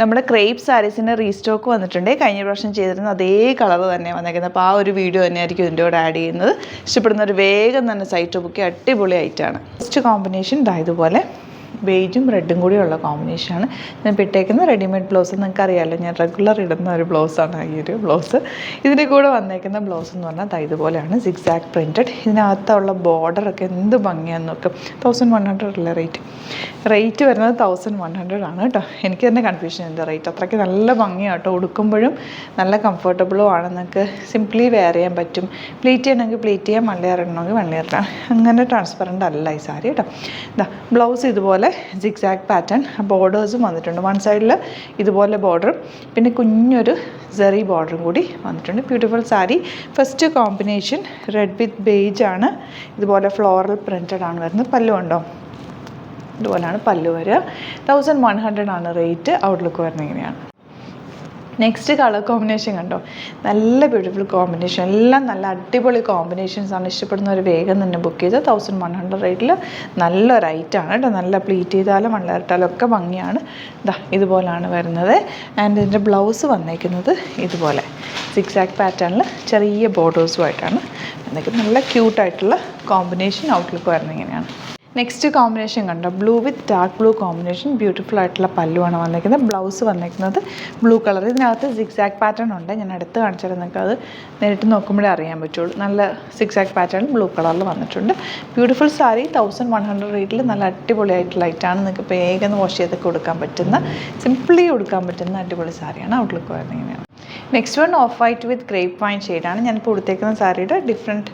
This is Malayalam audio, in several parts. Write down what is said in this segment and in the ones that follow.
നമ്മുടെ ക്രേപ്പ് സാരീസിൻ്റെ റീസ്റ്റോക്ക് വന്നിട്ടുണ്ട്. കഴിഞ്ഞ പ്രാവശ്യം ചെയ്തിരുന്ന അതേ കളർ തന്നെ വന്നേക്കുന്നത്. അപ്പോൾ ആ ഒരു വീഡിയോ തന്നെയായിരിക്കും ഇതിൻ്റെ കൂടെ ആഡ് ചെയ്യുന്നത്. ഇഷ്ടപ്പെടുന്നവർ വേഗം തന്നെ സൈറ്റ് ബുക്ക് അടിപൊളി ആയിട്ടാണ്. ഫസ്റ്റ് കോമ്പിനേഷൻ ഇതുപോലെ ബേജും റെഡും കൂടിയുള്ള കോമ്പിനേഷനാണ്. ഞാൻ ഇട്ടേക്കുന്ന റെഡിമെയ്ഡ് ബ്ലൗസ് നിങ്ങൾക്ക് അറിയാമല്ലോ, ഞാൻ റെഗുലർ ഇടുന്ന ഒരു ബ്ലൗസാണ് ഈ ഒരു ബ്ലൗസ്. ഇതിൻ്റെ കൂടെ വന്നേക്കുന്ന ബ്ലൗസ് എന്ന് പറഞ്ഞാൽ ഇതുപോലെയാണ്, സിക്സാക് പ്രിൻറ്റഡ്. ഇതിനകത്തുള്ള ബോർഡറൊക്കെ എന്ത് ഭംഗിയാന്ന് നോക്കും. 1100 അല്ലേ റേറ്റ് വരുന്നത് 1100 ആണ് കേട്ടോ. എനിക്ക് തന്നെ കൺഫ്യൂഷൻ ഉണ്ട് റേറ്റ്. അത്രയ്ക്ക് നല്ല ഭംഗിയാണ് കേട്ടോ. ഉടുക്കുമ്പോഴും നല്ല കംഫർട്ടബിളും ആണ്. നിങ്ങൾക്ക് സിംപ്ലി വെയർ ചെയ്യാൻ പറ്റും. പ്ലീറ്റ് ചെയ്യണമെങ്കിൽ പ്ലീറ്റ് ചെയ്യാം, വൺ ലെയർ ഇടണമെങ്കിൽ വൺ ലെയർ ഇടാം. അങ്ങനെ ട്രാൻസ്പെറൻ്റ് അല്ല ഈ സാരി കേട്ടോ. ബ്ലൗസ് ഇതുപോലെ സിക്സാക് പാറ്റേൺ, ബോർഡേഴ്സും വന്നിട്ടുണ്ട്. വൺ സൈഡിൽ ഇതുപോലെ ബോർഡറും പിന്നെ കുഞ്ഞൊരു സെറി ബോർഡറും കൂടി വന്നിട്ടുണ്ട്. Beautiful sari. First combination red with beige ആണ്. ഇതുപോലെ ഫ്ലോറൽ പ്രിൻറ്റഡ് ആണ് വരുന്നത്. പല്ലു ഉണ്ടോ? ഇതുപോലെയാണ് പല്ലു വരിക. 1100 ആണ് റേറ്റ്. ഔട്ട്ലുക്ക് വരുന്നത് ഇങ്ങനെയാണ്. നെക്സ്റ്റ് കളർ കോമ്പിനേഷൻ കണ്ടോ, നല്ല ബ്യൂട്ടിഫുൾ കോമ്പിനേഷൻ. എല്ലാം നല്ല അടിപൊളി കോമ്പിനേഷൻസാണ്. ഇഷ്ടപ്പെടുന്നവർ വേഗം തന്നെ ബുക്ക് ചെയ്ത് 1100 റേറ്റിൽ നല്ലൊരു ഐറ്റമാണ് കേട്ടോ. നല്ല പ്ലീറ്റ് ചെയ്താലും വണ്ണയിട്ടാലും ഒക്കെ ഭംഗിയാണ്. ഇതുപോലാണ് വരുന്നത്. ആൻഡ് ഇതിൻ്റെ ബ്ലൗസ് വന്നേക്കുന്നത് ഇതുപോലെ സിക്സാക് പാറ്റേണിൽ ചെറിയ ബോർഡേഴ്സുമായിട്ടാണ് വന്നേക്കുന്നത്. നല്ല ക്യൂട്ടായിട്ടുള്ള കോമ്പിനേഷൻ. ഔട്ട്ലുക്ക് വരുന്നത് ഇങ്ങനെയാണ്. നെക്സ്റ്റ് കോമ്പിനേഷൻ കണ്ടോ, ബ്ലൂ വിത്ത് ഡാർക്ക് ബ്ലൂ കോമ്പിനേഷൻ. ബ്യൂട്ടിഫുൾ ആയിട്ടുള്ള പല്ലുവാണ് വന്നിരിക്കുന്നത്. ബ്ലൗസ് വന്നിരിക്കുന്നത് ബ്ലൂ കളർ. ഇതിനകത്ത് സിക്സാക് പാറ്റേൺ ഉണ്ട്. ഞാൻ അടുത്ത് കാണിച്ചാൽ നിങ്ങൾക്ക് അത് നേരിട്ട് നോക്കുമ്പോഴേ അറിയാൻ പറ്റുള്ളൂ. നല്ല സിക്സാക് പാറ്റേൺ ബ്ലൂ കളറിൽ വന്നിട്ടുണ്ട്. ബ്യൂട്ടിഫുൾ സാരി. 1100 റേറ്റിൽ നല്ല അടിപൊളിയായിട്ടുള്ള ലൈറ്റാണ്. നിങ്ങൾക്ക് വേഗം വാഷ് ചെയ്തൊക്കെ കൊടുക്കാൻ പറ്റുന്ന, സിംപ്ലി കൊടുക്കാൻ പറ്റുന്ന അടിപൊളി സാരിയാണ്. ഔട്ട്ലുക്ക് വരുന്നത് ഇങ്ങനെയാണ്. Next one of white with grape wine ഷെയ്ഡാണ്. ഞാനിപ്പോൾ കൊടുത്തേക്കുന്ന സാരിയുടെ different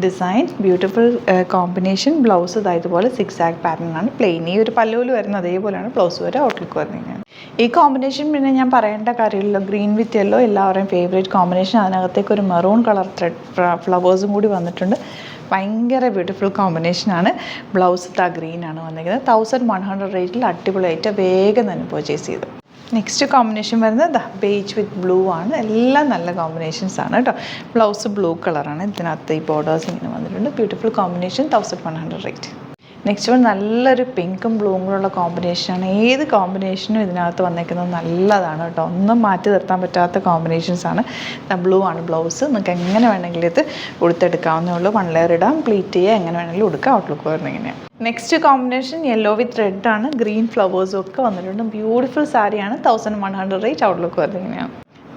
design. Beautiful combination. Blouse ഇതുപോലെ സിക്സാക് പാറ്റേൺ ആണ്. പ്ലെയിൻ. ഈ ഒരു പല്ലുവിൽ വരുന്ന അതേപോലെയാണ് ബ്ലൗസ് വരെ. ഔട്ട്ലുക്ക് വരുന്നത്. ഈ കോമ്പിനേഷൻ പിന്നെ ഞാൻ പറയേണ്ട കാര്യമില്ലല്ലോ. ഗ്രീൻ വിത്ത് യെല്ലോ എല്ലാവരുടെയും ഫേവറേറ്റ് കോമ്പിനേഷൻ. അതിനകത്തേക്ക് ഒരു മെറൂൺ കളർ ത്രെഡ് ഫ്ലവേഴ്സും കൂടി വന്നിട്ടുണ്ട്. ഭയങ്കര ബ്യൂട്ടിഫുൾ കോമ്പിനേഷനാണ്. ബ്ലൗസ് ഗ്രീനാണ് വന്നിരിക്കുന്നത്. 1100 റേറ്റിൽ അടിപൊളിയായിട്ട് വേഗം തന്നെ പർച്ചേസ് ചെയ്തു. നെക്സ്റ്റ് കോമ്പിനേഷൻ വരുന്നത് ബേജ് വിത്ത് ബ്ലൂ ആണ്. എല്ലാം നല്ല കോമ്പിനേഷൻസ് ആണ് കേട്ടോ. ബ്ലൗസ് ബ്ലൂ കളറാണ്. ഇതിനകത്ത് ഈ ബോർഡേഴ്സ് ഇങ്ങനെ വന്നിട്ടുണ്ട്. Beautiful combination. 1100 rate. Next one നല്ലൊരു പിങ്കും ബ്ലൂവും കൂടെയുള്ള കോമ്പിനേഷനാണ്. ഏത് കോമ്പിനേഷനും ഇതിനകത്ത് വന്നേക്കുന്നത് നല്ലതാണ് കേട്ടോ. ഒന്നും മാറ്റി നിർത്താൻ പറ്റാത്ത കോമ്പിനേഷൻസാണ്. ബ്ലൂ ആണ് ബ്ലൗസ്. നിങ്ങൾക്ക് എങ്ങനെ വേണമെങ്കിലും ഇത് ഉടുത്തെടുക്കാവുന്നേ ഉള്ളൂ. വൺ ലെയർ ഇടാം, പ്ലീറ്റ് ചെയ്യുക, എങ്ങനെ വേണമെങ്കിലും ഉടുക്കാം. ഔട്ട്ലുക്ക് വരുന്നത് ഇങ്ങനെയാണ്. Next combination yellow with red ആണ്. ഗ്രീൻ ഫ്ലവേഴ്സും ഒക്കെ വന്നിട്ടുണ്ട്. ബ്യൂട്ടിഫുൾ സാരിയാണ്. 1100 റേറ്റ്. ഔട്ട്ലുക്ക് വരുന്നത് ഇങ്ങനെയാണ്.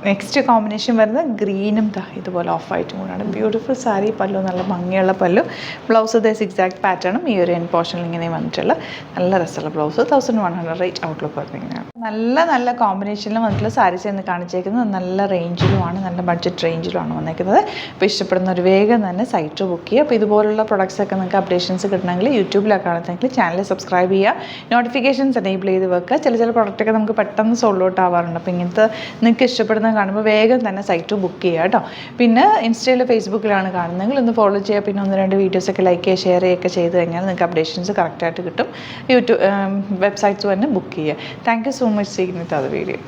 നെക്സ്റ്റ് കോമ്പിനേഷൻ വരുന്നത് ഗ്രീനും ഇതുപോലെ ഓഫ് വൈറ്റും കൂടാണ്. ബ്യൂട്ടിഫുൾ സാരി. പല്ലു നല്ല ഭംഗിയുള്ള പല്ലു. ബ്ലൗസ് സിക്സാക് പാറ്റേണും ഈ ഒരു എൻ പോർഷനിൽ ഇങ്ങനെ വന്നിട്ടുള്ള നല്ല രസമുള്ള ബ്ലൗസ്. 1100 റേറ്റ്. ഔട്ട്ലുക്ക് വരുന്നത് നല്ല നല്ല കോമ്പിനേഷനിലും വന്നിട്ടുള്ള സാരീസ് എന്ന് കാണിച്ചേക്കുന്നത് നല്ല റേഞ്ചിലുമാണ്, നല്ല ബഡ്ജറ്റ് റേഞ്ചിലുമാണ് വന്നിരിക്കുന്നത്. അപ്പോൾ ഇഷ്ടപ്പെടുന്ന ഒരു വേഗം തന്നെ സൈറ്റ് ബുക്ക് ചെയ്യുക. അപ്പോൾ ഇതുപോലുള്ള പ്രൊഡക്ട്സൊക്കെ നിങ്ങൾക്ക് അപ്ഡേഷൻസ് കിട്ടണമെങ്കിൽ യൂട്യൂബിലൊക്കെ കാണുന്നെങ്കിൽ ചാനൽ സബ്സ്ക്രൈബ് ചെയ്യുക, നോട്ടിഫിക്കേഷൻസ് എനേബിൾ ചെയ്ത് വെക്കുക. ചില പ്രൊഡക്റ്റൊക്കെ നമുക്ക് പെട്ടെന്ന് സോൾഡ് ഔട്ട് ആവാറുണ്ട്. അപ്പോൾ ഇങ്ങനത്തെ നിങ്ങൾക്ക് ഇഷ്ടപ്പെടുന്ന കാണുമ്പോൾ വേഗം തന്നെ സൈറ്റ് ബുക്ക് ചെയ്യുക കേട്ടോ. പിന്നെ ഇൻസ്റ്റയിലും ഫേസ്ബുക്കിലാണ് കാണുന്നതെങ്കിൽ ഒന്ന് ഫോളോ ചെയ്യുക. പിന്നെ 1-2 വീഡിയോസൊക്കെ ലൈക്ക് ചെയ്യുക, ഷെയർ ചെയ്യുകയൊക്കെ ചെയ്ത് കഴിഞ്ഞാൽ നിങ്ങൾക്ക് അപ്ഡേഷൻസ് കറക്റ്റായിട്ട് കിട്ടും. വെബ്സൈറ്റ്സ് തന്നെ ബുക്ക് ചെയ്യുക. Thank you so much. Seeing with other video.